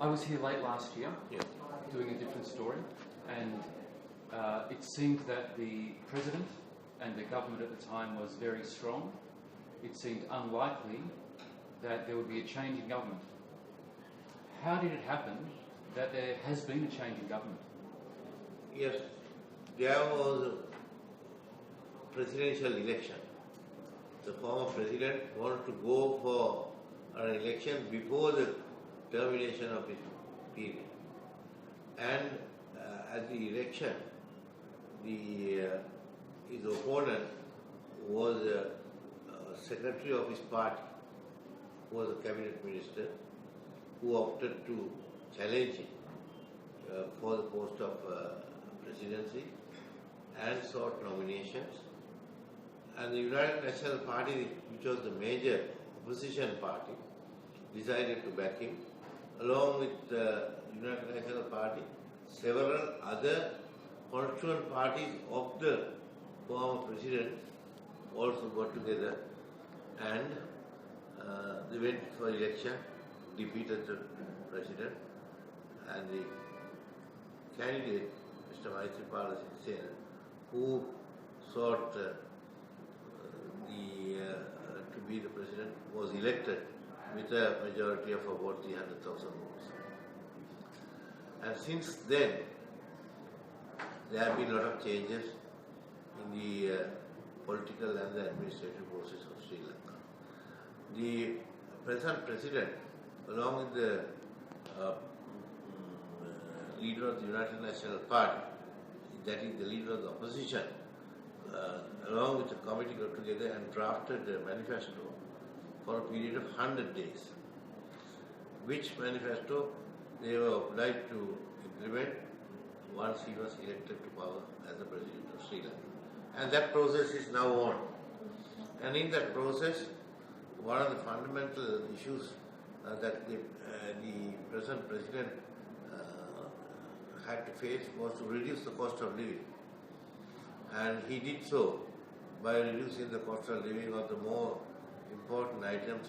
I was here late last year, Yes. doing a different story, and it seemed that the President and the government at the time was very strong. It seemed unlikely that there would be a change in government. How did it happen that there has been a change in government? Yes, there was a presidential election. The former president wanted to go for an election before the termination of his period. And at the election, his opponent was secretary of his party, who was a cabinet minister, who opted to challenge him for the post of presidency and sought nominations. And the United National Party, which was the major opposition party, decided to back him. Along with the United National Party, several other constituent parties of the former president also got together, and they went for election, defeated the president, and the candidate, Mr. Maithripala Sirisena, who sought to be the president, was elected with a majority of about 300,000 votes. And since then, there have been a lot of changes in the political and the administrative process of Sri Lanka. The present president, along with the leader of the United National Party, that is the leader of the opposition, along with the committee, got together and drafted a manifesto for a period of 100 days, which manifesto they were obliged to implement once he was elected to power as the president of Sri Lanka. And that process is now on. And in that process, one of the fundamental issues that the present president had to face was to reduce the cost of living. And he did so by reducing the cost of living of the more important items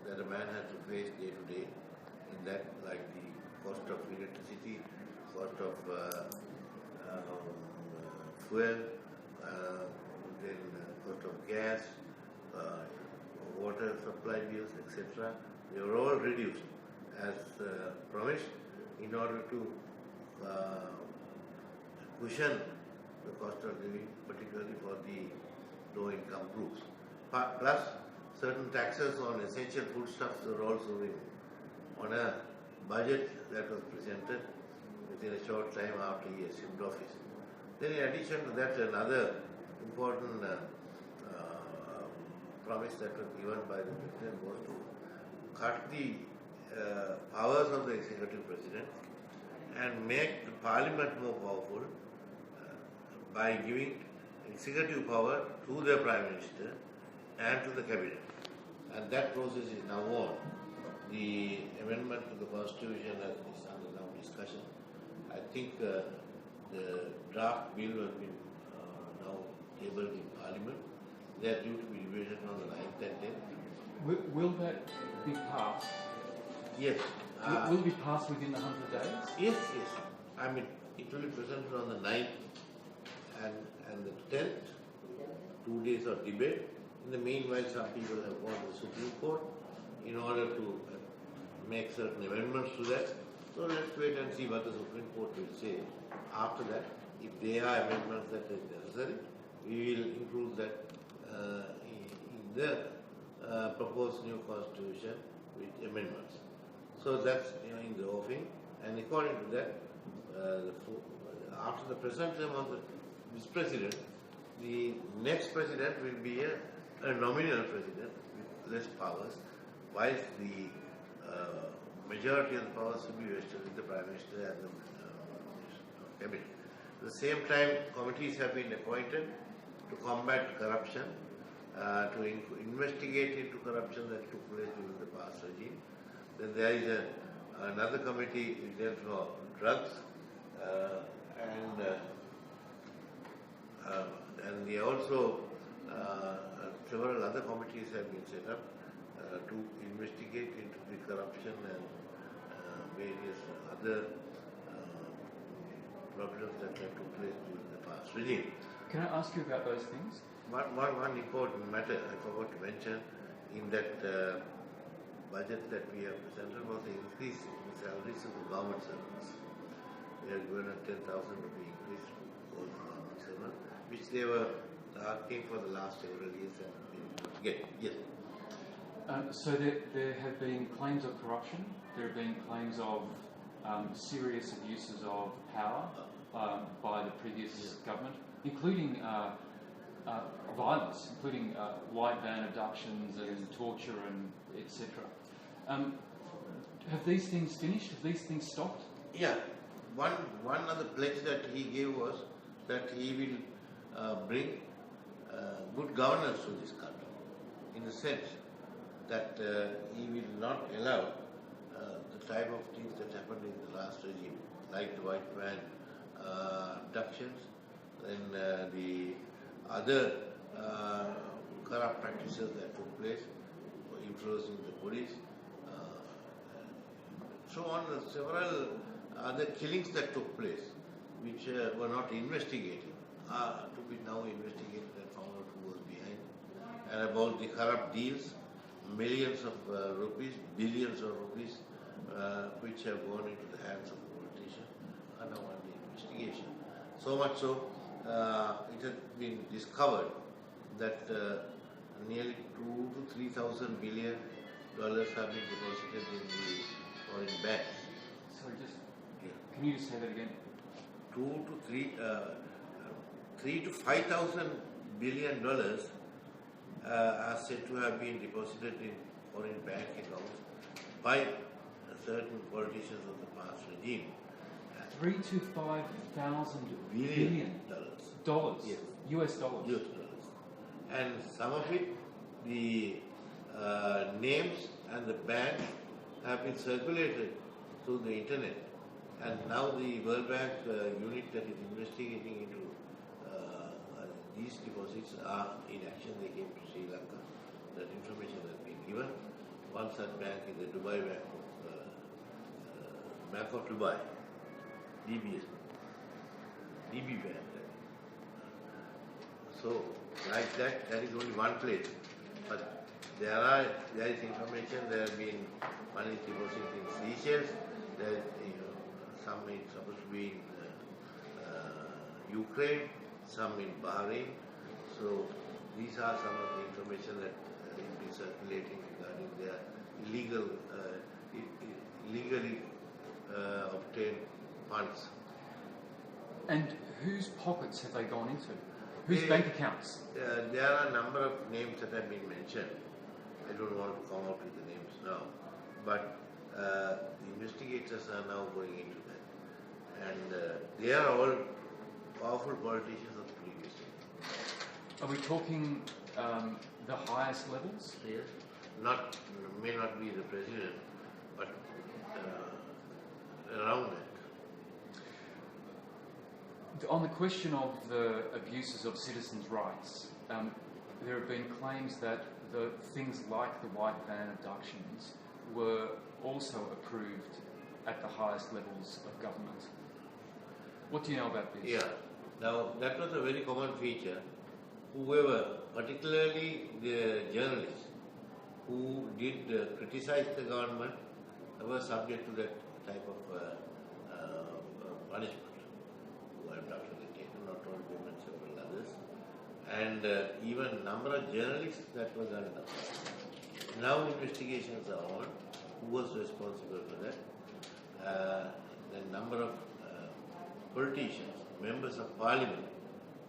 that a man has to face day to day, in that, like the cost of electricity, cost of fuel, then cost of gas, water supply bills, etc. They were all reduced as promised in order to cushion the cost of living, particularly for the low-income groups. Plus, certain taxes on essential foodstuffs were also removed on a budget that was presented within a short time after he assumed office. Then, in addition to that, another important promise that was given by the president was to cut the powers of the executive president and make the parliament more powerful by giving executive power to the Prime Minister and to the cabinet. And that process is now on. The amendment to the Constitution is under now discussion. I think the draft bill has been now tabled in Parliament. They are due to be debated on the 9th and 10th. Will that be passed? Yes. Will it be passed within the 100 days? Yes, yes. I mean, it will be presented on the 9th and the 10th, 2 days of debate. In the meanwhile, some people have gone to the Supreme Court in order to make certain amendments to that. So let's wait and see what the Supreme Court will say. After that, if there are amendments that are necessary, we will include that in the proposed new constitution with amendments. So that's in the offing, and according to that, after the present term of this president, the next president will be a nominal president with less powers, whilst the majority of the powers will be vested with the Prime Minister and the cabinet. At the same time, committees have been appointed to combat corruption, to investigate into corruption that took place during the past regime. Then there is another committee dealt for drugs, and they also several other committees have been set up to investigate into the corruption and various other problems that took place during the past regime. Can I ask you about those things? One important matter I forgot to mention in that budget that we have presented was the increase in the salaries of the government servants. We have given a 10,000 rupee increase to all the government servants, which they were asking for the last several years and been getting. Yes. So there have been claims of corruption. There have been claims of serious abuses of power by the previous government, including violence, including white van abductions and torture and etc. Have these things finished? Have these things stopped? Yeah. One of the pledge that he gave was that he will bring good governance to this country, in the sense that he will not allow the type of things that happened in the last regime, like the white man abductions, then the other corrupt practices that took place, influencing the police, so on, several other killings that took place, which were not investigated, are to be now investigated and found out who was behind. And about the corrupt deals, millions of rupees, billions of rupees, which have gone into the hands of the politicians, are now under investigation. So much so, it has been discovered that nearly 2,000 to 3,000 billion dollars have been deposited in the foreign banks. Sorry, can you just say that again? 3 to 5,000 billion dollars are said to have been deposited in foreign bank accounts by certain politicians of the past regime. 3 to 5,000 billion dollars. Yes. US dollars. US dollars. And some of it, the names and the banks have been circulated through the internet. And now the World Bank unit that is investigating into these deposits are in action. They came to Sri Lanka. That information has been given. One such bank is the Dubai Bank of Dubai, DB Bank. So, like that, there is only one place. But there is information. There have been money deposited in Seychelles. There, some is supposed to be in Ukraine, some in Bahrain. So these are some of the information that is being circulating regarding their illegally obtained funds. And whose pockets have they gone into? Whose bank accounts? There are a number of names that have been mentioned. I don't want to come out with the names now, but the investigators are now going into that, and they are all powerful politicians of the previous year. Are we talking the highest levels? Yes. May not be the president, but around that. On the question of the abuses of citizens' rights, there have been claims that the things like the white van abductions were also approved at the highest levels of government. What do you know about this? Yeah. Now, that was a very common feature. Whoever, particularly the journalists who did criticize the government, were subject to that type of punishment. Who have actually taken, not only women, several others. And even number of journalists that was done. Now investigations are on. Who was responsible for that? The number of politicians, members of parliament,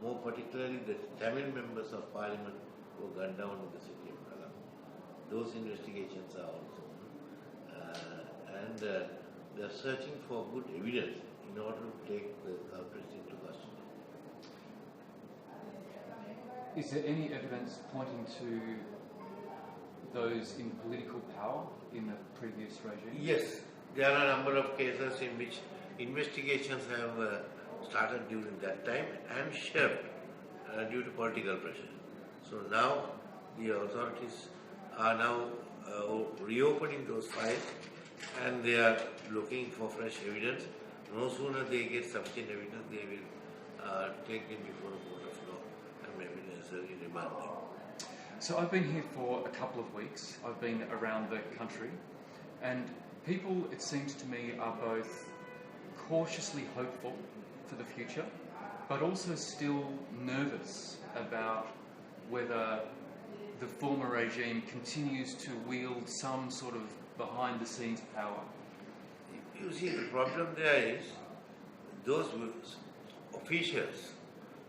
more particularly the Tamil members of parliament who were gunned down in the city of Colombo. Those investigations are also on. And they are searching for good evidence in order to take the culprits into custody. Is there any evidence pointing to those in political power in the previous regime? Yes, there are a number of cases in which investigations have started during that time and shelved due to political pressure. So now the authorities are now reopening those files and they are looking for fresh evidence. No sooner they get sufficient evidence, they will take them before a court of law and maybe necessarily remand them. So I've been here for a couple of weeks. I've been around the country, and people, it seems to me, are both cautiously hopeful for the future, but also still nervous about whether the former regime continues to wield some sort of behind-the-scenes power. You see, the problem there is those officials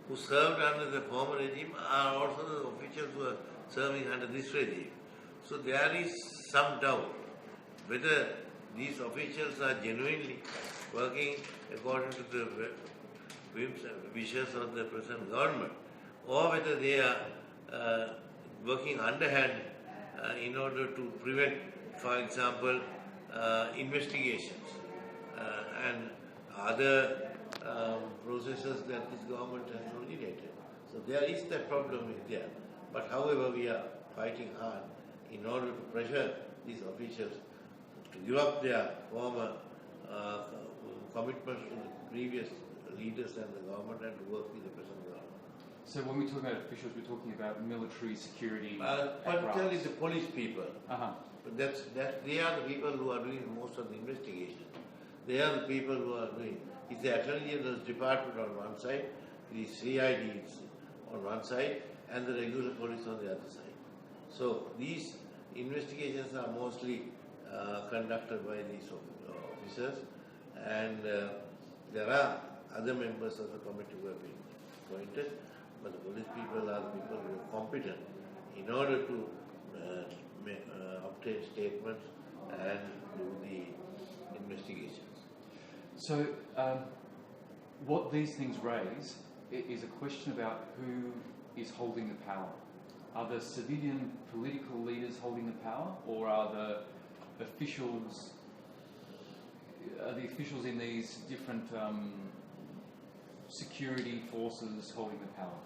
who served under the former regime are also the officials who are serving under this regime. So there is some doubt whether these officials are genuinely working according to the whims and wishes of the present government, or whether they are working underhand in order to prevent, for example, investigations and other processes that this government has originated. So there is that problem in there. But however, we are fighting hard in order to pressure these officials to give up their former commitments to the previous leaders and the government and to work with the present government. So when we talk about officials, we're talking about military security Particularly the police people. But They are the people who are doing most of the investigation. They are the people who are doing. It's the Attorney General's Department on one side, the CID is on one side, and the regular police on the other side. So these investigations are mostly conducted by these officers, and there are other members of the committee who have been appointed, but the police people are the people who are competent in order to obtain statements and do the investigations. So what these things raise is a question about who is holding the power. Are the civilian political leaders holding the power, or are the officials in these different security forces holding the power?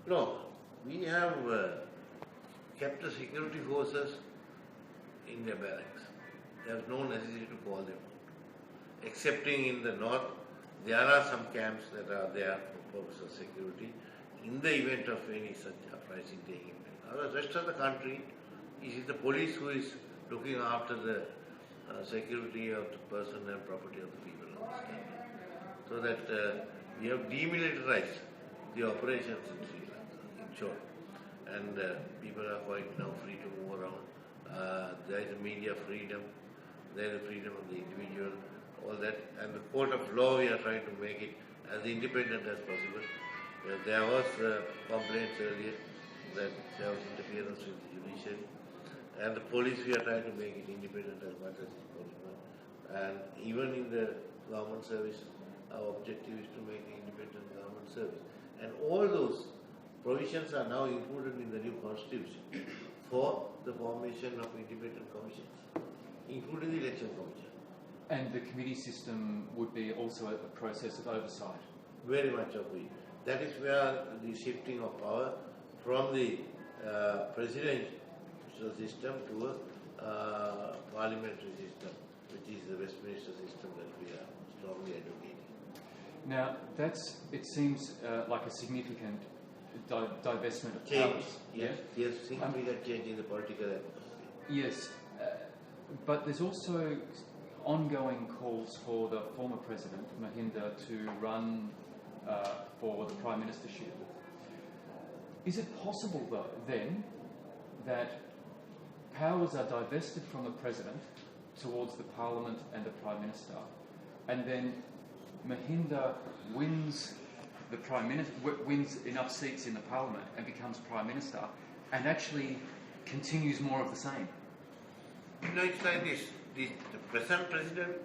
No, we have kept the security forces in their barracks. There is no necessity to call them out. Excepting in the north, there are some camps that are there for purpose of security in the event of any such uprising taking place. However, the rest of the country, it is the police who is looking after the security of the person and property of the people of this country. So that we have demilitarized the operations in Sri Lanka, in short. And people are quite now free to move around. There is media freedom, there is freedom of the individual, all that. And the court of law, we are trying to make it as independent as possible. There was complaints earlier that there was interference with the judiciary. And the police, we are trying to make it independent as much as possible. And even in the government service, our objective is to make an independent government service. And all those provisions are now included in the new constitution for the formation of independent commissions, including the election commission. And the committee system would be also a process of oversight? Very much of it. That is where the shifting of power from the presidential system to a parliamentary system, which is the Westminster system that we are strongly advocating. Now, it seems like a significant divestment of change. powers. Yes, significant change in the political atmosphere. Yes, but there's also ongoing calls for the former president, Mahinda, to run for the prime ministership. Is it possible, though, then, that powers are divested from the president towards the parliament and the prime minister, and then Mahinda wins the prime minister, wins enough seats in the parliament and becomes prime minister, and actually continues more of the same? No, it's like this. The present president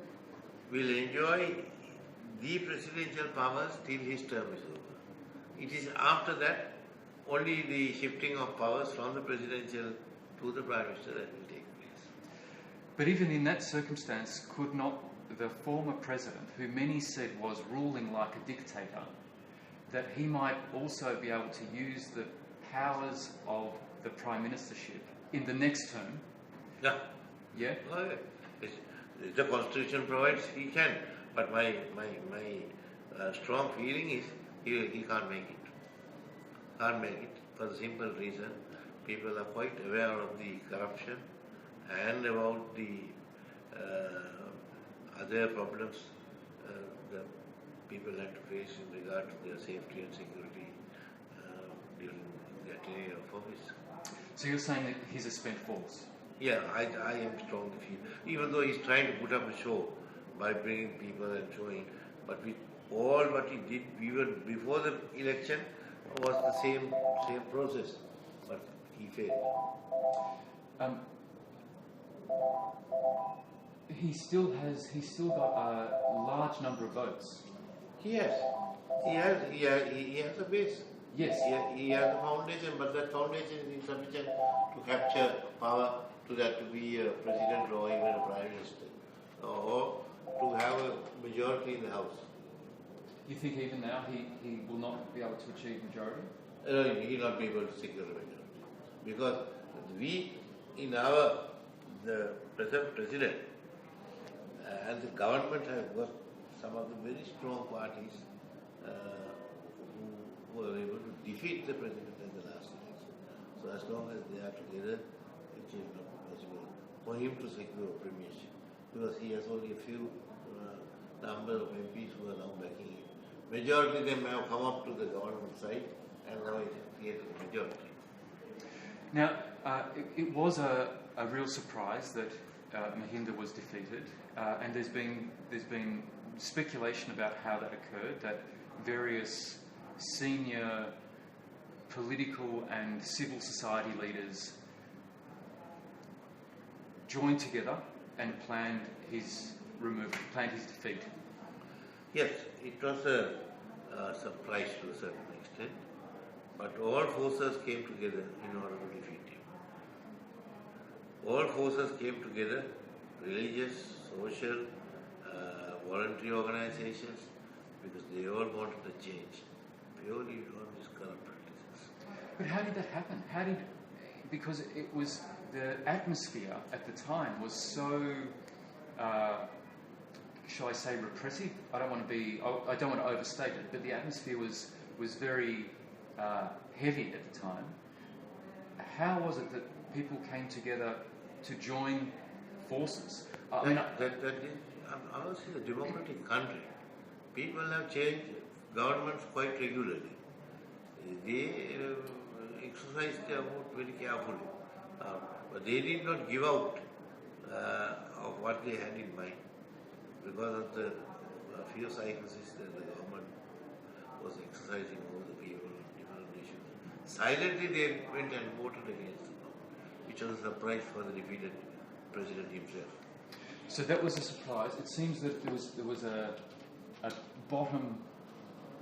will enjoy the presidential powers till his term is over. It is after that only the shifting of powers from the presidential to the prime minister that will take place. But even in that circumstance, could not the former president, who many said was ruling like a dictator, that he might also be able to use the powers of the prime ministership in the next term? Yeah. Yeah? Oh, yeah. if the constitution provides, he can. But my strong feeling is he can't make it. Can't make it for the simple reason people are quite aware of the corruption and about the other problems that people have to face in regard to their safety and security during their tenure of office. So you're saying that he's a spent force? Yeah, I am strongly feel. Even though he's trying to put up a show by bringing people and showing, but with all what he did even before the election was the same process, but he failed. He still got a large number of votes. He has a base. Yes. He has a foundation, but that foundation is insufficient to capture power to be a president or even a prime minister, or to have a majority in the house. You think even now he will not be able to achieve majority? He will not be able to secure a majority. Because we, in the present president and the government have got some of the very strong parties who were able to defeat the president in the last election. So as long as they are together, it is not possible for him to secure a premiership. Because he has only a few number of MPs who are now backing him. Majority of them have come up to the government side and now it has created a majority. Now, it was a real surprise that Mahinda was defeated, and there's been speculation about how that occurred, that various senior political and civil society leaders joined together and planned his removal, planned his defeat. Yes, it was a surprise to a certain extent, but all forces came together in order to defeat him. All forces came together, religious, social, voluntary organizations, because they all wanted a change, purely on these corrupt practices. But how did that happen? Because it was, the atmosphere at the time was so, shall I say, repressive? I don't want to overstate it, but the atmosphere was very heavy at the time. How was it that people came together to join forces? Honestly, a democratic country, people have changed governments quite regularly. They exercised their vote very carefully, but they did not give out of what they had in mind, because of the few cycles that the government was exercising over the people on different issues. Silently they went and voted against the government, which was a surprise for the defeated president himself. So that was a surprise. It seems that there was a bottom,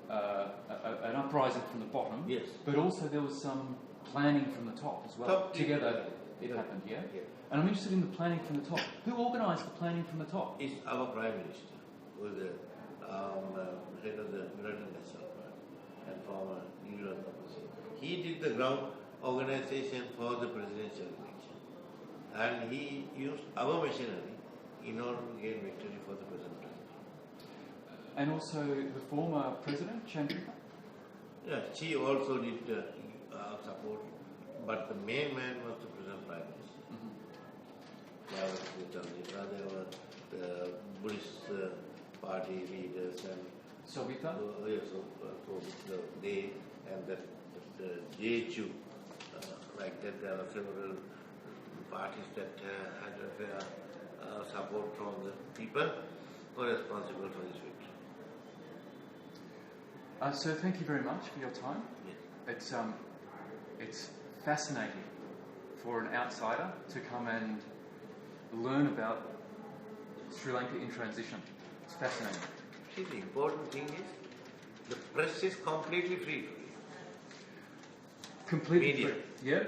an uprising from the bottom. Yes. But also there was some planning from the top as well. Together it happened, yeah? Yeah. And I'm interested in the planning from the top. Who organised the planning from the top? It's our Prime Minister, who is the head of the United National Party and former leader of the opposition. He did the ground organisation for the presidential election, and he used our machinery in order to gain victory for the present president. And also the former president, Chandrika? Yeah, she also did support, but the main man was the present Prime Minister. There were the Buddhist party leaders and Sovita? they and the JHU, like that. There are several parties that had support from the people who are responsible for this victory. So thank you very much for your time. Yes. It's fascinating for an outsider to come and learn about Sri Lanka in transition. It's fascinating. See, the important thing is the press is completely free today. Completely Media. free. Yeah.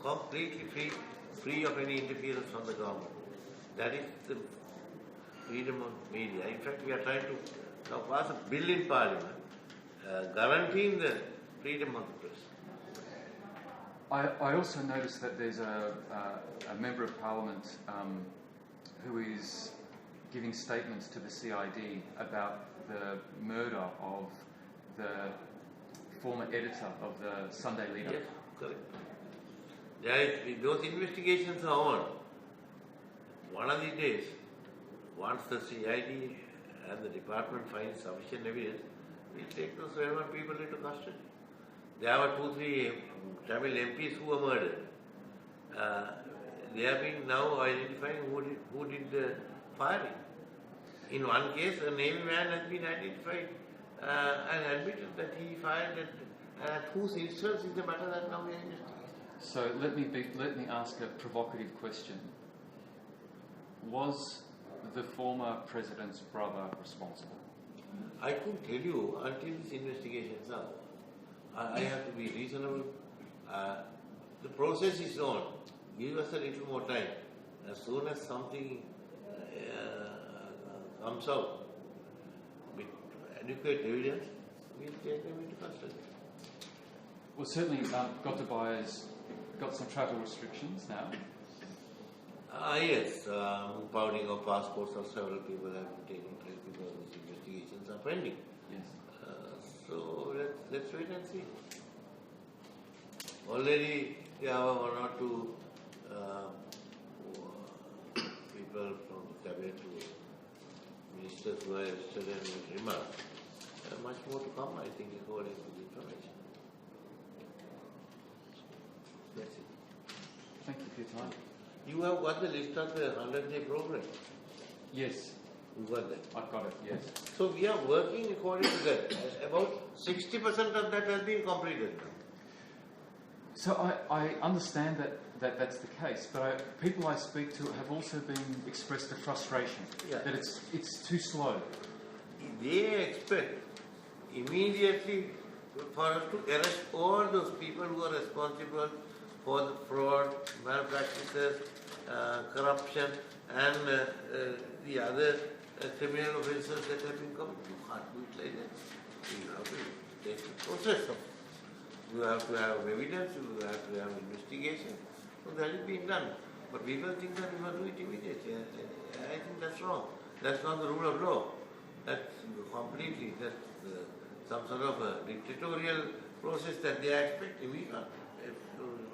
Completely free of any interference from the government. That is the freedom of media. In fact, we are trying to now pass a bill in Parliament guaranteeing the freedom of the press. I also noticed that there's a member of Parliament who is giving statements to the CID about the murder of the former editor of the Sunday Leader? Yes, correct. Those investigations are on. One of these days, once the CID and the department finds sufficient evidence, we'll take those relevant people into custody. There were 2-3 Tamil MPs who were murdered. They have been now identifying who did the firing. In one case, a Navy man has been identified and admitted that he fired at whose instance is the matter that now we are investigating. So let me ask a provocative question. Was the former president's brother responsible? I couldn't tell you until this investigation is over. I have to be reasonable. The process is on. Give us a little more time. As soon as something comes out with adequate evidence, we'll take them into custody. Well, certainly Gotabaya's got some travel restrictions now. Yes, impounding of passports of several people have been taking place because these investigations are pending. Yes. So let's wait and see. Already there are one or two people from the cabinet ministers who are arrested and with remarks. Much more to come, I think, according to the information. That's it. Thank you for your time. You have got the list of the 100-day program. Yes, You got that. I've got it, yes. So we are working according to that. About 60% of that has been completed now. So I understand that that's the case, but people I speak to have also expressed the frustration that it's too slow. They expect immediately for us to arrest all those people who are responsible for the fraud, malpractices, corruption and the other criminal offences that have been committed. You can't do it like that. You have to take the process of. You have to have evidence, you have to have investigation. So that is being done. But people think that we must do it immediately. I think that's wrong. That's not the rule of law. That's completely, that's some sort of a dictatorial process that they are expecting. We can't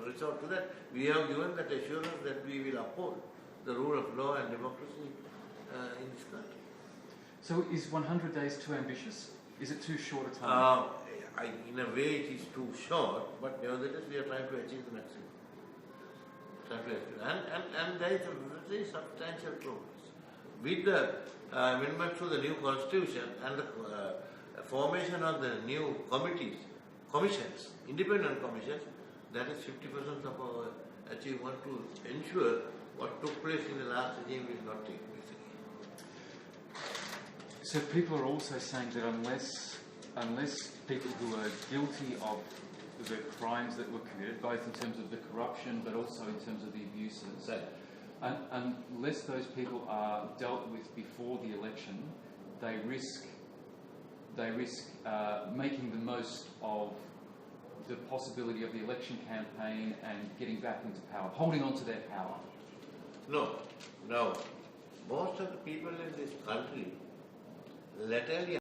resort to that. We have given that assurance that we will uphold the rule of law and democracy in this country. So is 100 days too ambitious? Is it too short a time? In a way it is too short, but nevertheless we are trying to achieve the maximum. And there is a very substantial progress. With the amendment to the new constitution and the formation of the new commissions, independent commissions, that is 50% of our achievement to ensure what took place in the last regime will not take place again. So people are also saying that unless people who are guilty of the crimes that were committed, both in terms of the corruption but also in terms of the abuses, unless those people are dealt with before the election, they risk making the most of the possibility of the election campaign and getting back into power, holding on to their power. No. Most of the people in this country laterally